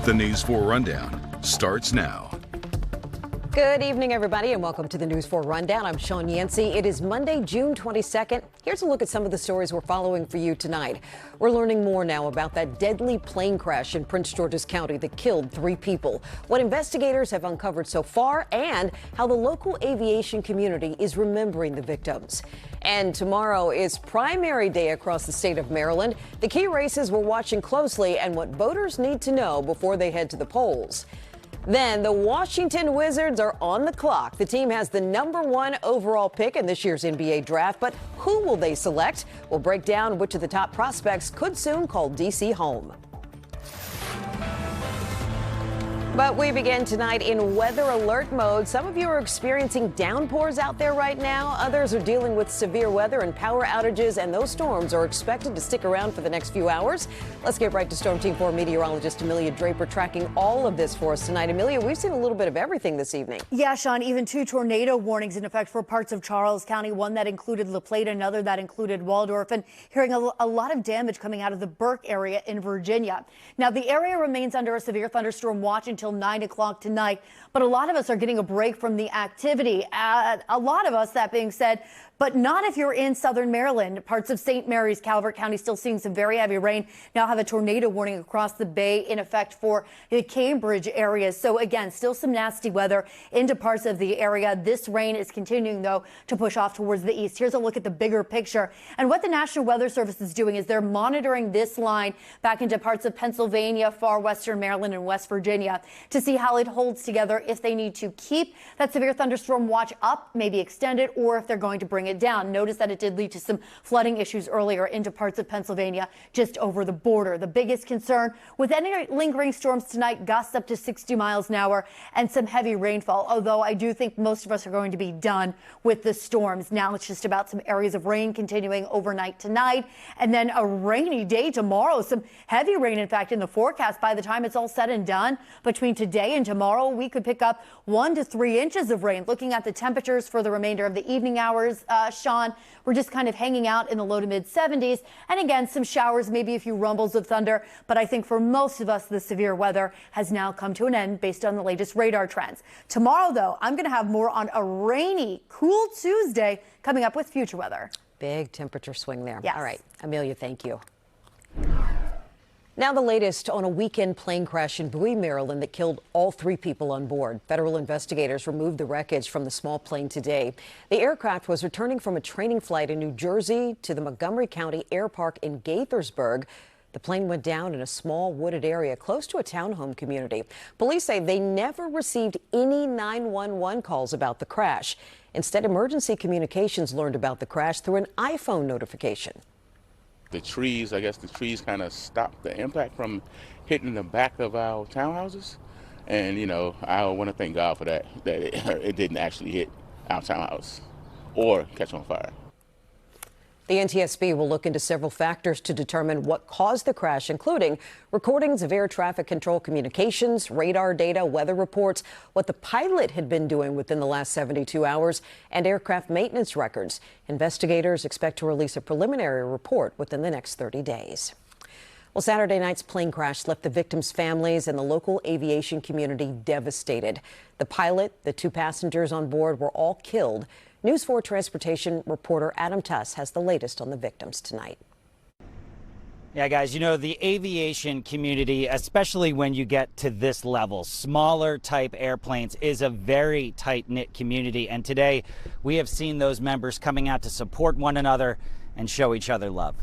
The News 4 Rundown starts now. Good evening, everybody, and welcome to the News 4 Rundown. I'm Sean Yancey. It is Monday, June 22nd. Here's a look at some of the stories we're following for you tonight. We're learning more now about that deadly plane crash in Prince George's County that killed 3 people, what investigators have uncovered so far, and how the local aviation community is remembering the victims. And tomorrow is primary day across the state of Maryland. The key races we're watching closely and what voters need to know before they head to the polls. Then the Washington Wizards are on the clock. The team has the #1 overall pick in this year's NBA draft, but who will they select? We'll break down which of the top prospects could soon call D.C. home. But we begin tonight in weather alert mode. Some of you are experiencing downpours out there right now. Others are dealing with severe weather and power outages, and those storms are expected to stick around for the next few hours. Let's get right to Storm Team 4 meteorologist Amelia Draper tracking all of this for us tonight. Amelia, we've seen a little bit of everything this evening. Yeah, Sean, even 2 tornado warnings in effect for parts of Charles County, one that included La Plata, another that included Waldorf, and hearing a lot of damage coming out of the Burke area in Virginia. Now, the area remains under a severe thunderstorm watch until 9 o'clock tonight, but a lot of us are getting a break from the activity. A lot of us, that being said, but not if you're in southern Maryland. Parts of St. Mary's, Calvert County still seeing some very heavy rain. Now have a tornado warning across the bay in effect for the Cambridge area. So again, still some nasty weather into parts of the area. This rain is continuing, though, to push off towards the east. Here's a look at the bigger picture. And what the National Weather Service is doing is they're monitoring this line back into parts of Pennsylvania, far western Maryland, and West Virginia to see how it holds together, if they need to keep that severe thunderstorm watch up, maybe extend it, or if they're going to bring it down. Notice that it did lead to some flooding issues earlier into parts of Pennsylvania just over the border. The biggest concern with any lingering storms tonight, gusts up to 60 miles an hour and some heavy rainfall, although I do think most of us are going to be done with the storms. Now it's just about some areas of rain continuing overnight tonight, and then a rainy day tomorrow. Some heavy rain, in fact, in the forecast. By the time it's all said and done, between today and tomorrow, we could pick up 1 to 3 inches of rain. Looking at the temperatures for the remainder of the evening hours, Sean, we're just kind of hanging out in the low to mid 70s. And again, some showers, maybe a few rumbles of thunder. But I think for most of us, the severe weather has now come to an end based on the latest radar trends. Tomorrow, though, I'm going to have more on a rainy, cool Tuesday coming up with future weather. Big temperature swing there. Yes. All right, Amelia, thank you. Now the latest on a weekend plane crash in Bowie, Maryland that killed all 3 people on board. Federal investigators removed the wreckage from the small plane today. The aircraft was returning from a training flight in New Jersey to the Montgomery County Air Park in Gaithersburg. The plane went down in a small wooded area close to a townhome community. Police say they never received any 911 calls about the crash. Instead, emergency communications learned about the crash through an iPhone notification. The trees kind of stopped the impact from hitting the back of our townhouses. And, you know, I want to thank God for that it didn't actually hit our townhouse or catch on fire. The NTSB will look into several factors to determine what caused the crash, including recordings of air traffic control communications, radar data, weather reports, what the pilot had been doing within the last 72 hours, and aircraft maintenance records. Investigators expect to release a preliminary report within the next 30 days. Well, Saturday night's plane crash left the victims' families and the local aviation community devastated. The pilot, the 2 passengers on board were all killed. News 4 transportation reporter Adam Tuss has the latest on the victims tonight. Yeah, guys, you know, the aviation community, especially when you get to this level, smaller type airplanes, is a very tight-knit community. And today we have seen those members coming out to support one another and show each other love.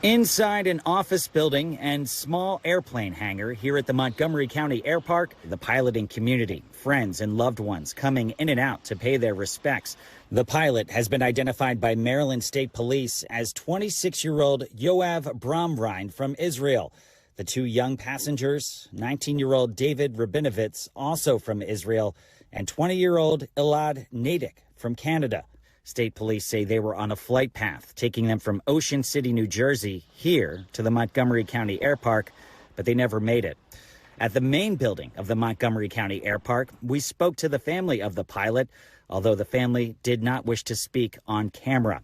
Inside an office building and small airplane hangar here at the Montgomery County Air Park, the piloting community, friends and loved ones coming in and out to pay their respects. The pilot has been identified by Maryland State Police as 26-year-old Yoav Bromrein from Israel. The 2 young passengers, 19-year-old David Rabinovitz, also from Israel, and 20-year-old Elad Nadick from Canada. State police say they were on a flight path taking them from Ocean City, New Jersey, here to the Montgomery County Air Park, but they never made it. At the main building of the Montgomery County Air Park, we spoke to the family of the pilot, although the family did not wish to speak on camera.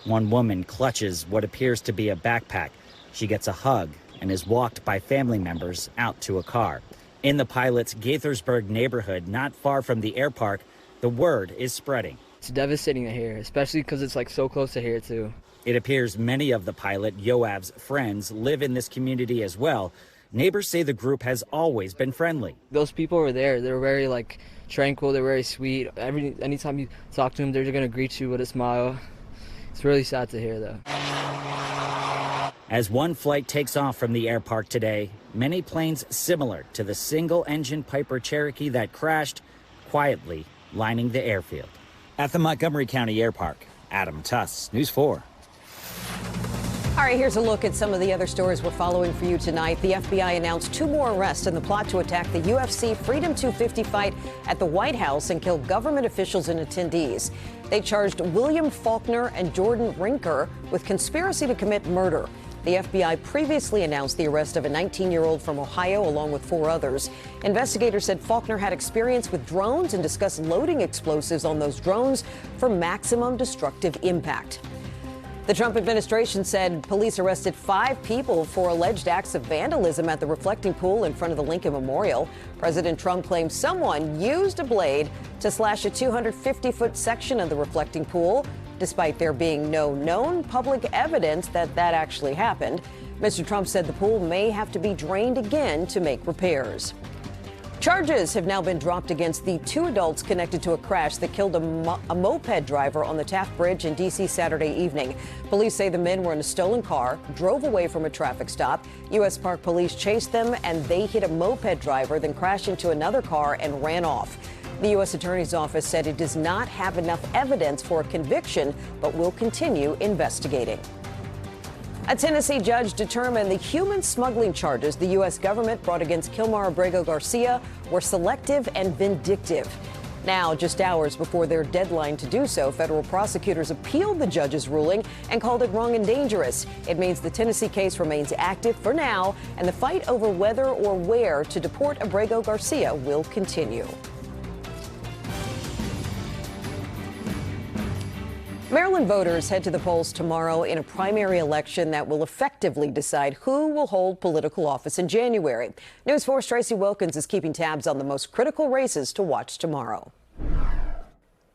One woman clutches what appears to be a backpack. She gets a hug and is walked by family members out to a car. In the pilot's Gaithersburg neighborhood, not far from the air park, the word is spreading. It's devastating to hear, especially because it's like so close to here too. It appears many of the pilot, Yoav's friends, live in this community as well. Neighbors say the group has always been friendly. Those people were there. They were very tranquil. They're very sweet. Anytime you talk to them, they're going to greet you with a smile. It's really sad to hear, though. As one flight takes off from the air park today, many planes similar to the single-engine Piper Cherokee that crashed quietly lining the airfield. At the Montgomery County Air Park, Adam Tuss, News 4. All right, here's a look at some of the other stories we're following for you tonight. The FBI announced 2 more arrests in the plot to attack the UFC Freedom 250 fight at the White House and kill government officials and attendees. They charged William Faulkner and Jordan Rinker with conspiracy to commit murder. The FBI previously announced the arrest of a 19-year-old from Ohio along with 4 others. Investigators said Faulkner had experience with drones and discussed loading explosives on those drones for maximum destructive impact. The Trump administration said police arrested 5 people for alleged acts of vandalism at the reflecting pool in front of the Lincoln Memorial. President Trump claims someone used a blade to slash a 250-foot section of the reflecting pool, despite there being no known public evidence that actually happened. Mr. Trump said the pool may have to be drained again to make repairs. Charges have now been dropped against the 2 adults connected to a crash that killed a moped driver on the Taft Bridge in D.C. Saturday evening. Police say the men were in a stolen car, drove away from a traffic stop. U.S. Park Police chased them, and they hit a moped driver, then crashed into another car and ran off. The U.S. Attorney's Office said it does not have enough evidence for a conviction, but will continue investigating. A Tennessee judge determined the human smuggling charges the U.S. government brought against Kilmar Abrego Garcia were selective and vindictive. Now, just hours before their deadline to do so, federal prosecutors appealed the judge's ruling and called it wrong and dangerous. It means the Tennessee case remains active for now, and the fight over whether or where to deport Abrego Garcia will continue. Maryland voters head to the polls tomorrow in a primary election that will effectively decide who will hold political office in January. News 4's Tracy Wilkins is keeping tabs on the most critical races to watch tomorrow.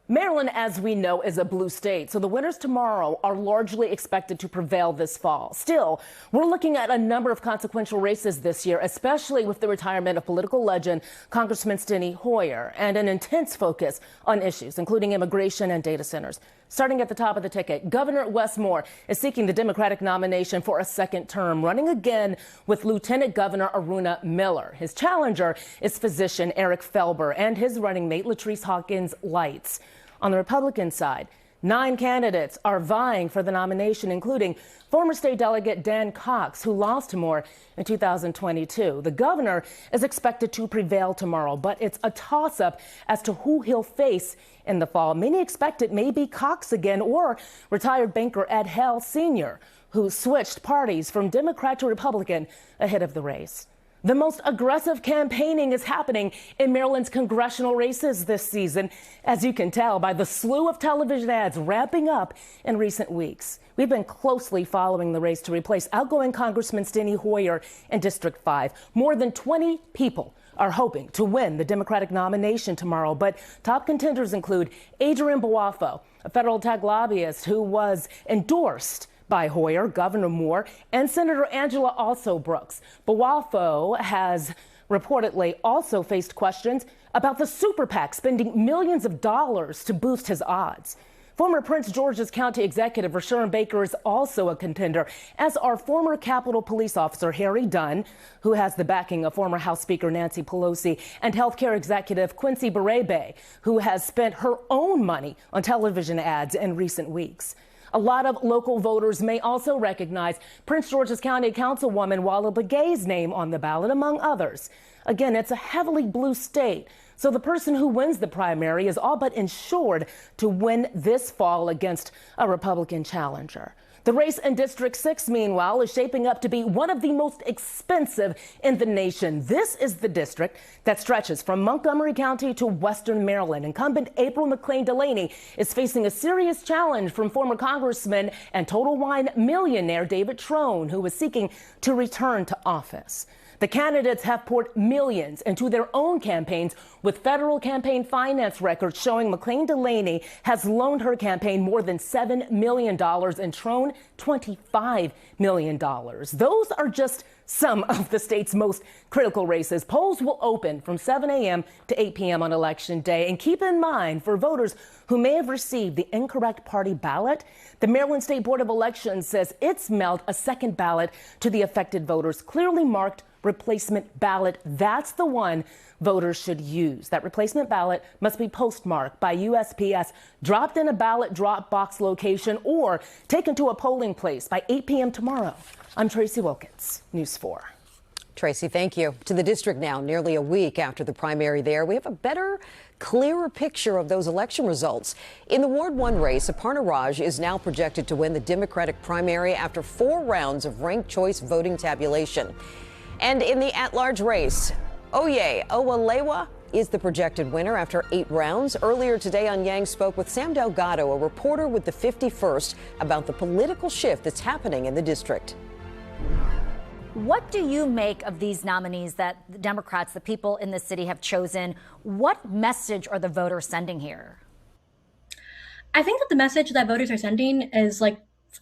Maryland, as we know, is a blue state, so the winners tomorrow are largely expected to prevail this fall. Still, we're looking at a number of consequential races this year, especially with the retirement of political legend Congressman Steny Hoyer and an intense focus on issues, including immigration and data centers. Starting at the top of the ticket, Governor Wes Moore is seeking the Democratic nomination for a second term, running again with Lieutenant Governor Aruna Miller. His challenger is physician Eric Felber and his running mate Latrice Hawkins Lights. On the Republican side, 9 candidates are vying for the nomination, including former state delegate Dan Cox, who lost to Moore in 2022. The governor is expected to prevail tomorrow, but it's a toss-up as to who he'll face in the fall. Many expect it may be Cox again or retired banker Ed Hell Sr., who switched parties from Democrat to Republican ahead of the race. The most aggressive campaigning is happening in Maryland's congressional races this season, as you can tell by the slew of television ads ramping up in recent weeks. We've been closely following the race to replace outgoing Congressman Steny Hoyer in District 5. More than 20 people are hoping to win the Democratic nomination tomorrow, but top contenders include Adrian Boafo, a federal tech lobbyist who was endorsed by Hoyer, Governor Moore, and Senator Angela Alsobrooks. Boafo has reportedly also faced questions about the super PAC spending millions of dollars to boost his odds. Former Prince George's County Executive Rashawn Baker is also a contender, as are former Capitol Police Officer Harry Dunn, who has the backing of former House Speaker Nancy Pelosi, and healthcare executive Quincy Berebe, who has spent her own money on television ads in recent weeks. A lot of local voters may also recognize Prince George's County Councilwoman Walla Begay's name on the ballot, among others. Again, it's a heavily blue state, so the person who wins the primary is all but ensured to win this fall against a Republican challenger. The race in District 6, meanwhile, is shaping up to be one of the most expensive in the nation. This is the district that stretches from Montgomery County to Western Maryland. Incumbent April McLean Delaney is facing a serious challenge from former Congressman and Total Wine millionaire David Trone, who is seeking to return to office. The candidates have poured millions into their own campaigns, with federal campaign finance records showing McLean Delaney has loaned her campaign more than $7 million and Trone $25 million. Those are just some of the state's most critical races. Polls will open from 7 a.m. to 8 p.m. on Election Day. And keep in mind, for voters who may have received the incorrect party ballot, the Maryland State Board of Elections says it's mailed a second ballot to the affected voters, clearly marked replacement ballot. That's the one voters should use. That replacement ballot must be postmarked by USPS, dropped in a ballot drop box location, or taken to a polling place by 8 p.m. tomorrow. I'm Tracy Wilkins, News 4. Tracy, thank you. To the district now, nearly a week after the primary there, we have a better, clearer picture of those election results. In the Ward 1 race, Aparna Raj is now projected to win the Democratic primary after 4 rounds of ranked choice voting tabulation. And in the at-large race, Oye Owalewa is the projected winner after 8 rounds. Earlier today on Yang spoke with Sam Delgado, a reporter with the 51st, about the political shift that's happening in the district. What do you make of these nominees that the Democrats, the people in the city, have chosen? What message are the voters sending here? I think that the message that voters are sending is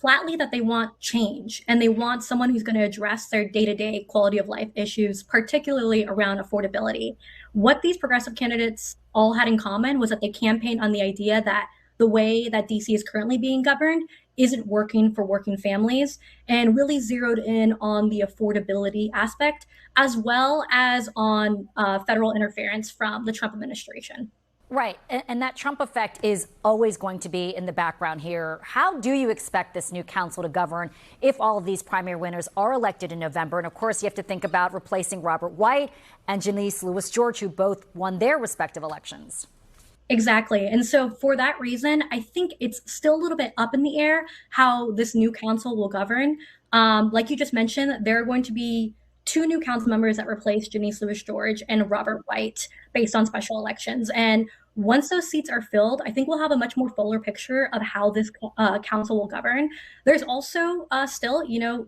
flatly that they want change, and they want someone who's going to address their day-to-day quality of life issues, particularly around affordability. What these progressive candidates all had in common was that they campaigned on the idea that the way that DC is currently being governed isn't working for working families, and really zeroed in on the affordability aspect, as well as on federal interference from the Trump administration. Right. And that Trump effect is always going to be in the background here. How do you expect this new council to govern if all of these primary winners are elected in November? And of course, you have to think about replacing Robert White and Janice Lewis-George, who both won their respective elections. Exactly. And so for that reason, I think it's still a little bit up in the air how this new council will govern. Like you just mentioned, there are going to be 2 new council members that replace Janice Lewis-George and Robert White based on special elections. And once those seats are filled, I think we'll have a much more fuller picture of how this council will govern. There's also still,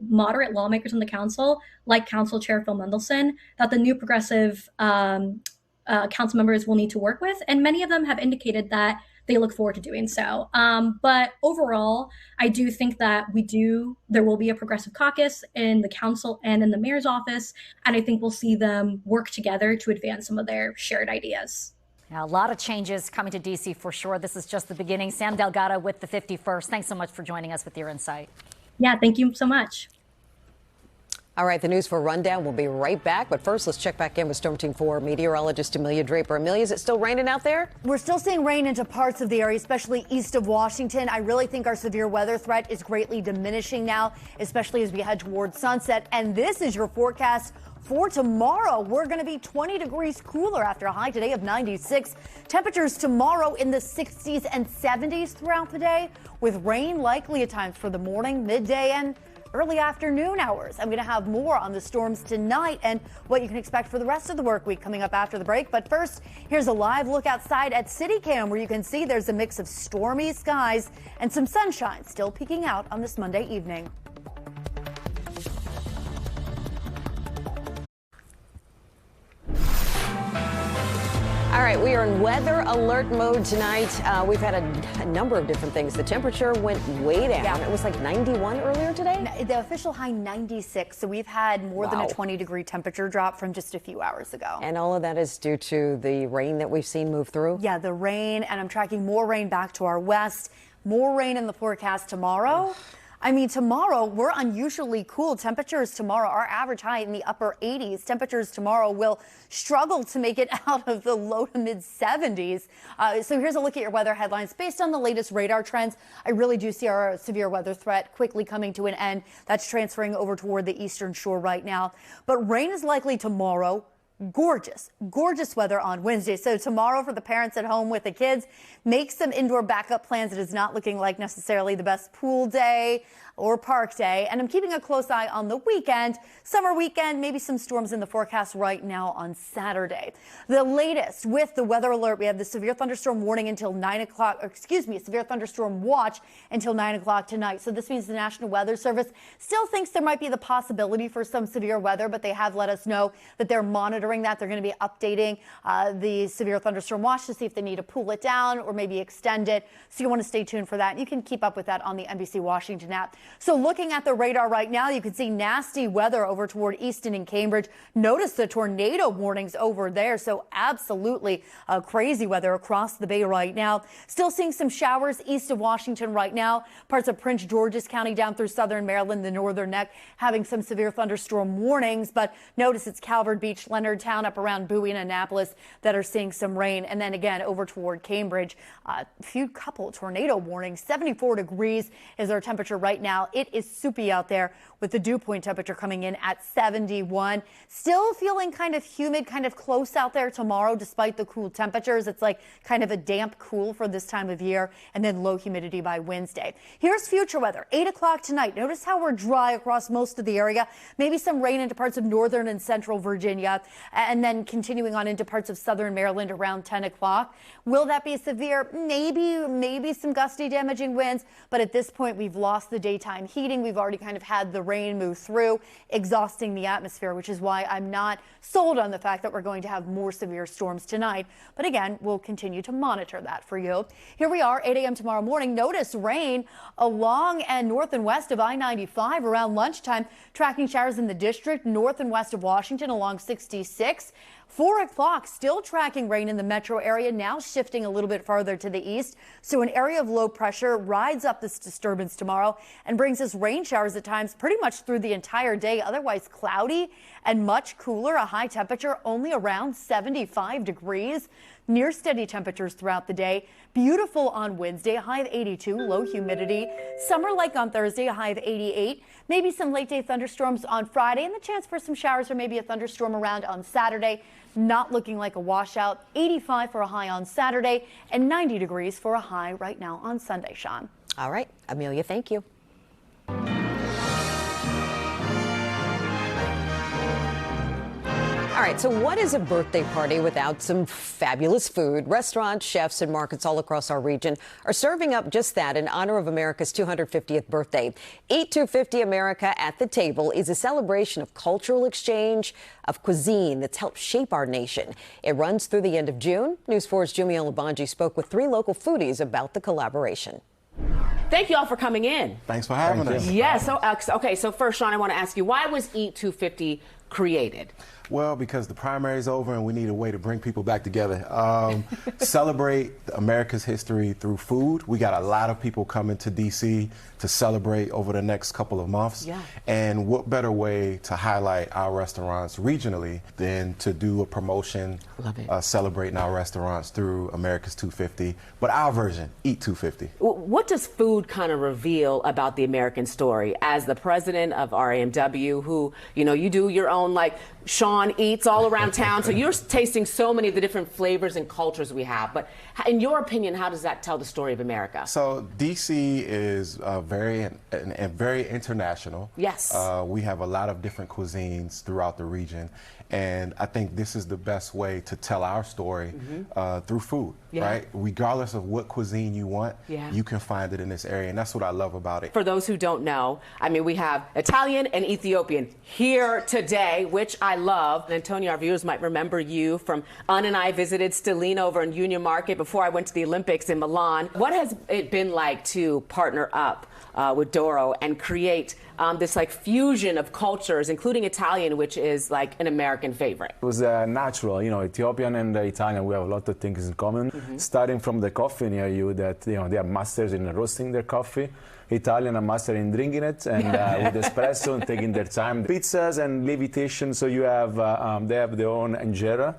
moderate lawmakers on the council, like Council Chair Phil Mendelson, that the new progressive council members will need to work with. And many of them have indicated that they look forward to doing so. But overall, I do think that there will be a progressive caucus in the council and in the mayor's office. And I think we'll see them work together to advance some of their shared ideas. Now, a lot of changes coming to D.C. for sure. This is just the beginning. Sam Delgado with the 51st. Thanks so much for joining us with your insight. Yeah, thank you so much. All right, the News 4 Rundown will be right back. But first, let's check back in with Storm Team 4 meteorologist Amelia Draper. Amelia, is it still raining out there? We're still seeing rain into parts of the area, especially east of Washington. I really think our severe weather threat is greatly diminishing now, especially as we head towards sunset. And this is your forecast for tomorrow. We're going to be 20 degrees cooler after a high today of 96. Temperatures tomorrow in the 60s and 70s throughout the day, with rain likely at times for the morning, midday, and early afternoon hours. I'm going to have more on the storms tonight and what you can expect for the rest of the work week coming up after the break. But first, here's a live look outside at CityCam, where you can see there's a mix of stormy skies and some sunshine still peeking out on this Monday evening. All right, we are in weather alert mode tonight. We've had a number of different things. The temperature went way down. Yeah. It was like 91 earlier today. The official high 96. So we've had more than a 20-degree temperature drop from just a few hours ago. And all of that is due to the rain that we've seen move through? Yeah, the rain. And I'm tracking more rain back to our west. More rain in the forecast tomorrow. I mean, tomorrow, we're unusually cool. Temperatures tomorrow, our average high in the upper 80s. Temperatures tomorrow will struggle to make it out of the low to mid 70s. So here's a look at your weather headlines. Based on the latest radar trends, I really do see our severe weather threat quickly coming to an end. That's transferring over toward the eastern shore right now. But rain is likely tomorrow. Gorgeous weather on Wednesday. So tomorrow, for the parents at home with the kids, make some indoor backup plans. It is not looking like necessarily the best pool day. or Park Day. And I'm keeping a close eye on the weekend. Summer weekend, maybe some storms in the forecast right now on Saturday. The latest with the weather alert, we have the severe thunderstorm warning until 9 o'clock, severe thunderstorm watch until 9 o'clock tonight. So this means the National Weather Service still thinks there might be the possibility for some severe weather, but they have let us know that they're monitoring that. They're going to be updating the severe thunderstorm watch to see if they need to pull it down or maybe extend it. So you want to stay tuned for that. You can keep up with that on the NBC Washington app. So looking at the radar right now, you can see nasty weather over toward Easton and Cambridge. Notice the tornado warnings over there. So absolutely crazy weather across the bay right now. Still seeing some showers east of Washington right now. Parts of Prince George's County down through southern Maryland, the northern neck, having some severe thunderstorm warnings. But notice it's Calvert Beach, Leonardtown, up around Bowie and Annapolis that are seeing some rain. And then again over toward Cambridge, a couple tornado warnings. 74 degrees is our temperature right now. It is soupy out there with the dew point temperature coming in at 71. Still feeling kind of humid, kind of close out there tomorrow despite the cool temperatures. It's like kind of a damp cool for this time of year, and then low humidity by Wednesday. Here's future weather. 8 o'clock tonight. Notice how we're dry across most of the area. Maybe some rain into parts of northern and central Virginia, and then continuing on into parts of southern Maryland around 10 o'clock. Will that be severe? Maybe some gusty damaging winds, but at this point we've lost the daytime heating. We've already kind of had the rain move through, exhausting the atmosphere, which is why I'm not sold on the fact that we're going to have more severe storms tonight. But again, we'll continue to monitor that for you. Here we are, 8 a.m. tomorrow morning. Notice rain along and north and west of I-95 around lunchtime. Tracking showers in the district, north and west of Washington along 66. 4 o'clock, still tracking rain in the metro area, now shifting a little bit farther to the east. So an area of low pressure rides up this disturbance tomorrow and brings us rain showers at times pretty much through the entire day. Otherwise cloudy and much cooler, a high temperature only around 75 degrees. Near steady temperatures throughout the day. Beautiful on Wednesday, a high of 82, low humidity. Summer-like on Thursday, a high of 88. Maybe some late-day thunderstorms on Friday, and the chance for some showers or maybe a thunderstorm around on Saturday. Not looking like a washout. 85 for a high on Saturday and 90 degrees for a high right now on Sunday, Sean. All right, Amelia, thank you. All right, so what is a birthday party without some fabulous food? Restaurants, chefs, and markets all across our region are serving up just that in honor of America's 250th birthday. Eat 250 America at the Table is a celebration of cultural exchange, of cuisine that's helped shape our nation. It runs through the end of June. News 4's Jumie Olabanji spoke with 3 local foodies about the collaboration. Thank you all for coming in. Thanks for having us. Yeah, so first, Sean, I want to ask you, why was Eat 250 created? Well, because the primary's over and we need a way to bring people back together. Celebrate America's history through food. We got a lot of people coming to D.C. to celebrate over the next couple of months. Yeah. And what better way to highlight our restaurants regionally than to do a promotion celebrating our restaurants through America's 250, but our version, Eat 250. What does food kind of reveal about the American story? As the president of RAMW, who, you do your own, like, Sean eats all around town, so you're tasting so many of the different flavors and cultures we have. But in your opinion, how does that tell the story of America? So D.C. is very international. Yes. We have a lot of different cuisines throughout the region. And I think this is the best way to tell our story through food, right? Regardless of what cuisine you want, you can find it in this area. And that's what I love about it. For those who don't know, I mean, we have Italian and Ethiopian here today, which I love. Antonio, our viewers might remember you from Ann and I visited Stellina over in Union Market before I went to the Olympics in Milan. What has it been like to partner up with Doro and create this like fusion of cultures, including Italian, which is like an American favorite? It was natural, Ethiopian and Italian, we have a lot of things in common. Starting from the coffee near you, that they are masters in roasting their coffee. Italian are master in drinking it and with espresso and taking their time. Pizzas and levitation, so you have they have their own injera.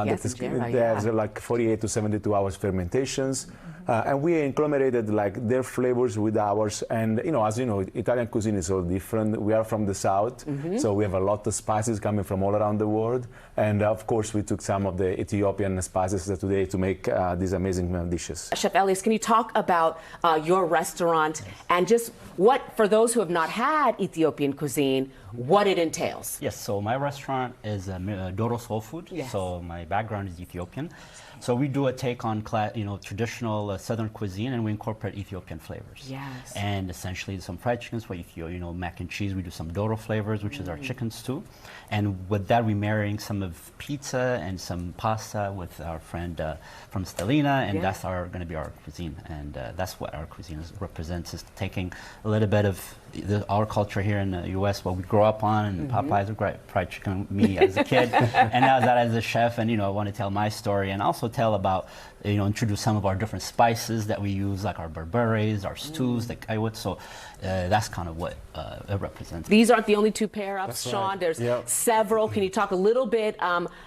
Yes, There's like 48 to 72 hours fermentations. and we agglomerated like their flavors with ours. And you know, as you know, Italian cuisine is so different. We are from the south, so we have a lot of spices coming from all around the world. And of course, we took some of the Ethiopian spices today to make these amazing dishes. Chef Elias, can you talk about your restaurant and just what, for those who have not had Ethiopian cuisine, what it entails? Yes, so my restaurant is Doro Soul Food. Yes. So my background is Ethiopian. So we do a take on traditional Southern cuisine, and we incorporate Ethiopian flavors. Yes. And essentially some fried chickens, mac and cheese. We do some Doro flavors, which is our chicken stew. And with that, we're marrying some of pizza and some pasta with our friend from Stellina, and that's going to be our cuisine. And that's what our cuisine represents, is taking a little bit of our culture here in the U.S., what we grew up on, and Popeyes were great fried chicken, me as a kid, and now that as a chef, and I want to tell my story and also tell about, introduce some of our different spices that we use, like our berberes, our stews, the kaiwut. So that's kind of what it represents. These aren't the only two pair-ups, Sean. Right. There's several. Can you talk a little bit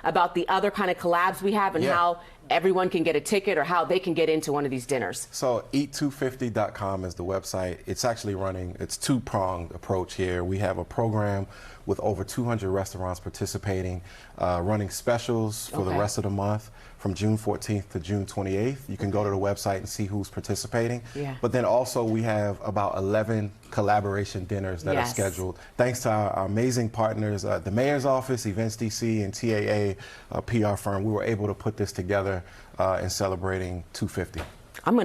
about the other kind of collabs we have and how everyone can get a ticket or how they can get into one of these dinners? So eat250.com is the website. It's actually running, it's two-pronged approach here. We have a program with over 200 restaurants participating, running specials for the rest of the month from June 14th to June 28th. You can go to the website and see who's participating. But then also we have about 11 collaboration dinners that are scheduled. Thanks to our amazing partners, the Mayor's Office, Events DC, and TAA, PR firm, we were able to put this together in celebrating 250. I'm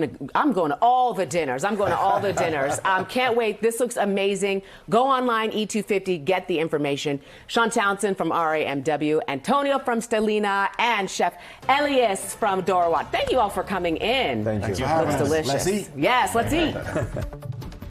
going to all the dinners. I'm going to all the dinners. Can't wait. This looks amazing. Go online, E250, get the information. Sean Townsend from RAMW, Antonio from Stellina, and Chef Elias from Dorowat. Thank you all for coming in. Thank you. Looks delicious. Let's eat. Yes, let's eat.